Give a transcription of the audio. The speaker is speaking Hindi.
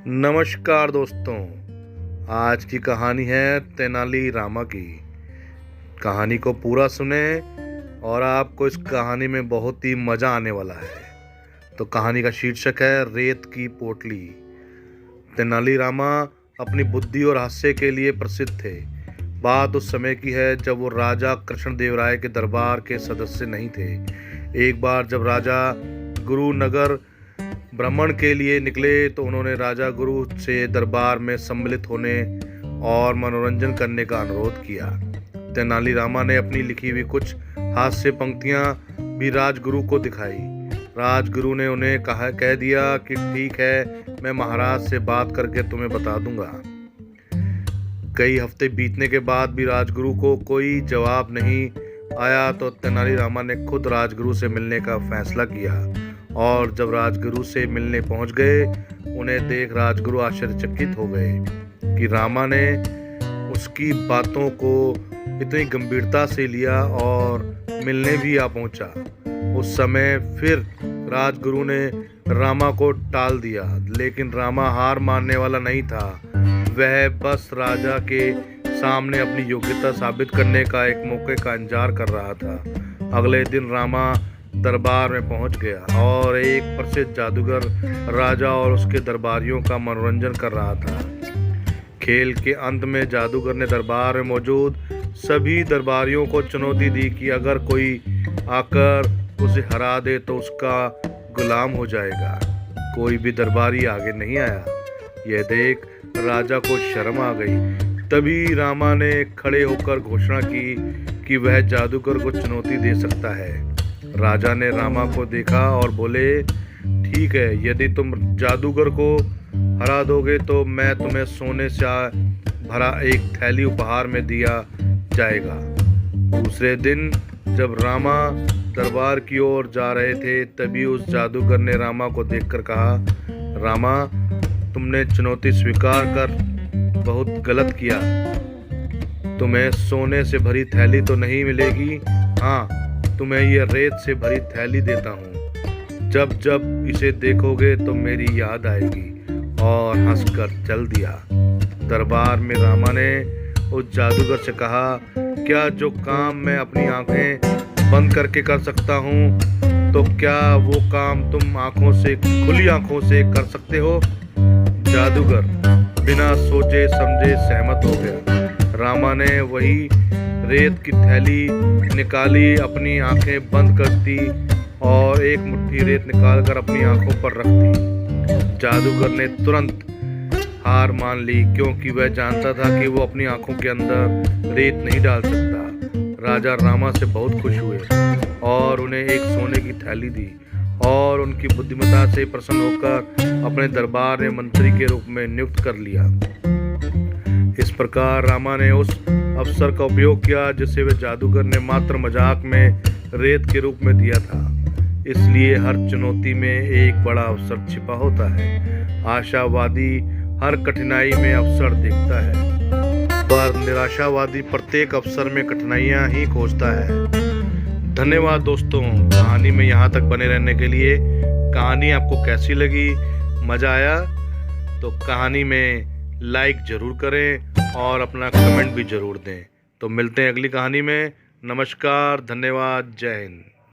नमस्कार दोस्तों, आज की कहानी है तेनाली रामा की। कहानी को पूरा सुने और आपको इस कहानी में बहुत ही मज़ा आने वाला है। तो कहानी का शीर्षक है रेत की पोटली। तेनाली रामा अपनी बुद्धि और हास्य के लिए प्रसिद्ध थे। बात उस समय की है जब वो राजा कृष्णदेवराय के दरबार के सदस्य नहीं थे। एक बार जब राजा गुरु नगर भ्रमण के लिए निकले तो उन्होंने राजा गुरु से दरबार में सम्मिलित होने और मनोरंजन करने का अनुरोध किया। तेनाली रामा ने अपनी लिखी हुई कुछ हास्य पंक्तियां भी राजगुरु को दिखाई। राजगुरु ने उन्हें कह दिया कि ठीक है, मैं महाराज से बात करके तुम्हें बता दूंगा। कई हफ्ते बीतने के बाद भी राजगुरु को कोई जवाब नहीं आया तो तेनाली रामा ने खुद राजगुरु से मिलने का फैसला किया। और जब राजगुरु से मिलने पहुंच गए, उन्हें देख राजगुरु आश्चर्यचकित हो गए कि रामा ने उसकी बातों को इतनी गंभीरता से लिया और मिलने भी आ पहुंचा। उस समय फिर राजगुरु ने रामा को टाल दिया, लेकिन रामा हार मानने वाला नहीं था। वह बस राजा के सामने अपनी योग्यता साबित करने का एक मौके का इंतजार कर रहा था। अगले दिन रामा दरबार में पहुंच गया और एक प्रसिद्ध जादूगर राजा और उसके दरबारियों का मनोरंजन कर रहा था। खेल के अंत में जादूगर ने दरबार में मौजूद सभी दरबारियों को चुनौती दी कि अगर कोई आकर उसे हरा दे तो उसका गुलाम हो जाएगा। कोई भी दरबारी आगे नहीं आया। यह देख राजा को शर्म आ गई। तभी रामा ने खड़े होकर घोषणा की कि वह जादूगर को चुनौती दे सकता है। राजा ने रामा को देखा और बोले, ठीक है, यदि तुम जादूगर को हरा दोगे तो मैं तुम्हें सोने से भरा एक थैली उपहार में दिया जाएगा। दूसरे दिन जब रामा दरबार की ओर जा रहे थे, तभी उस जादूगर ने रामा को देखकर कहा, रामा, तुमने चुनौती स्वीकार कर बहुत गलत किया। तुम्हें सोने से भरी थैली तो नहीं मिलेगी, हाँ, तुम्हें यह रेत से भरी थैली देता हूँ। जब जब इसे देखोगे तो मेरी याद आएगी। और हंसकर चल दिया। दरबार में रामा ने उस जादूगर से कहा, क्या जो काम मैं अपनी आंखें बंद करके कर सकता हूँ, तो क्या वो काम तुम खुली आंखों से कर सकते हो? जादूगर बिना सोचे समझे सहमत हो गया। रामा ने वही रेत की थैली निकाली, अपनी आंखें बंद कर दी और एक मुट्ठी रेत निकालकर अपनी आंखों पर रख दी। जादूगर ने तुरंत हार मान ली, क्योंकि वह जानता था कि वो अपनी आंखों के अंदर रेत नहीं डाल सकता। राजा रामा से बहुत खुश हुए और उन्हें एक सोने की थैली दी और उनकी बुद्धिमत्ता से प्रसन्न होकर अपने दरबार में मंत्री के रूप में नियुक्त कर लिया। इस प्रकार रामा ने उस अवसर का उपयोग किया जिसे वह जादूगर ने मात्र मजाक में रेत के रूप में दिया था। इसलिए हर चुनौती में एक बड़ा अवसर छिपा होता है। आशावादी हर कठिनाई में अवसर देखता है, पर निराशावादी प्रत्येक अवसर में कठिनाइयां ही खोजता है। धन्यवाद दोस्तों, कहानी में यहाँ तक बने रहने के लिए। कहानी आपको कैसी लगी? मज़ा आया? तो कहानी में लाइक ज़रूर करें और अपना कमेंट भी ज़रूर दें। तो मिलते हैं अगली कहानी में। नमस्कार, धन्यवाद, जय हिंद।